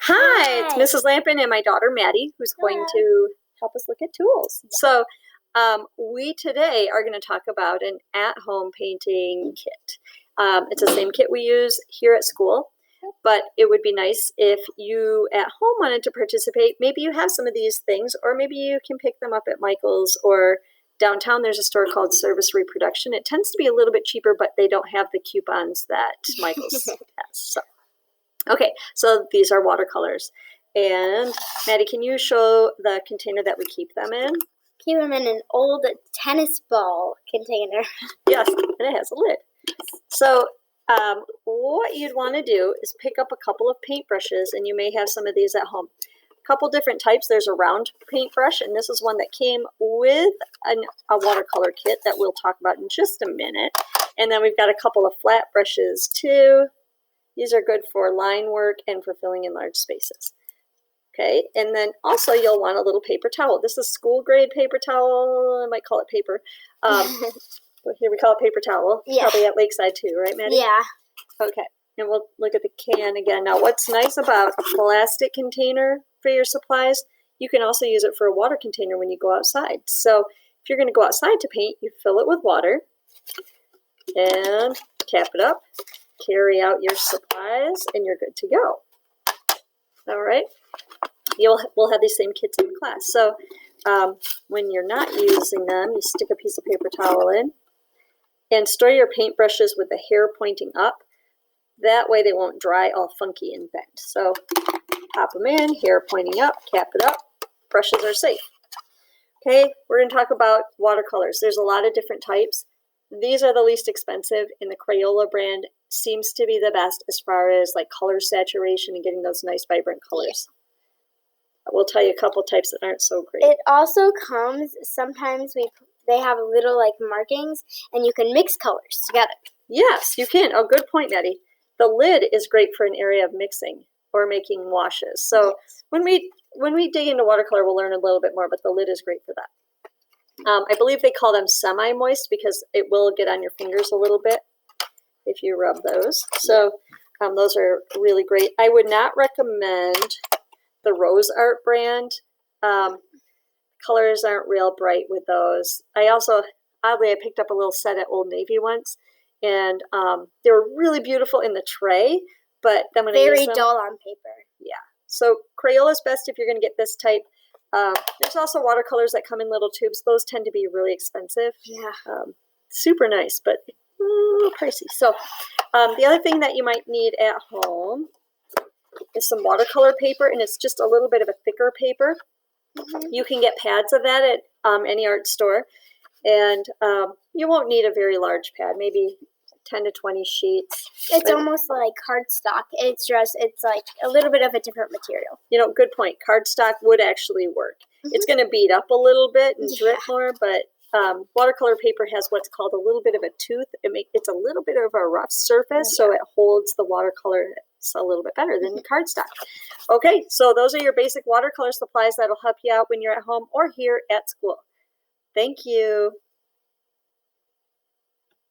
Hi, it's Hi. Mrs. Lampin and my daughter Maddie, who's going Hello. to help us look at tools. So we today are going to talk about an at-home painting kit. It's the same kit we use here at school, but it would be nice if you at home wanted to participate. Maybe you have some of these things, or maybe you can pick them up at Michael's, or downtown there's a store called Service Reproduction. It tends to be a little bit cheaper, but they don't have the coupons that Michael's has. So. Okay, so these are watercolors. And Maddie, can you show the container that we keep them in? Keep them in an old tennis ball container. Yes, and it has a lid. So what you'd want to do is pick up a couple of paintbrushes, and you may have some of these at home. A couple different types. There's a round paintbrush, and this is one that came with a watercolor kit that we'll talk about in just a minute. And then we've got a couple of flat brushes too. These are good for line work and for filling in large spaces. Okay, and then also you'll want a little paper towel. This is school grade paper towel. I might call it paper. But here we call it paper towel. Yeah. Probably at Lakeside too, right, Maddie? Yeah. Okay, and we'll look at the can again. Now, what's nice about a plastic container for your supplies, you can also use it for a water container when you go outside. So if you're going to go outside to paint, you fill it with water and cap it up. Carry out your supplies, and you're good to go. All right. We'll have these same kits in class. So when you're not using them, you stick a piece of paper towel in and store your paintbrushes with the hair pointing up. That way they won't dry all funky and bent. So pop them in, hair pointing up, cap it up. Brushes are safe. Okay, we're going to talk about watercolors. There's a lot of different types. These are the least expensive, and the Crayola brand seems to be the best as far as like color saturation and getting those nice vibrant colors. Yeah. We'll tell you a couple types that aren't so great. It also comes, sometimes they have little like markings, and you can mix colors together. Yes, you can. Oh, good point, Maddie. The lid is great for an area of mixing or making washes. So yes. when we dig into watercolor, we'll learn a little bit more, but the lid is great for that. I believe they call them semi-moist because it will get on your fingers a little bit if you rub those. So those are really great. I would not recommend the Rose Art brand. Colors aren't real bright with those. Oddly, I picked up a little set at Old Navy once, and they were really beautiful in the tray, but then when very dull on paper. Yeah. So Crayola is best if you're going to get this type. There's also watercolors that come in little tubes. Those tend to be really expensive. Yeah. Super nice, but a little pricey. So the other thing that you might need at home is some watercolor paper, and it's just a little bit of a thicker paper. Mm-hmm. You can get pads of that at any art store, and you won't need a very large pad, maybe 10 to 20 sheets. It's almost like cardstock. It's like a little bit of a different material. You know, good point. Cardstock would actually work. Mm-hmm. It's going to beat up a little bit and drip more, but watercolor paper has what's called a little bit of a tooth. It's a little bit of a rough surface, so it holds the watercolor a little bit better than cardstock. Okay, so those are your basic watercolor supplies that'll help you out when you're at home or here at school. Thank you.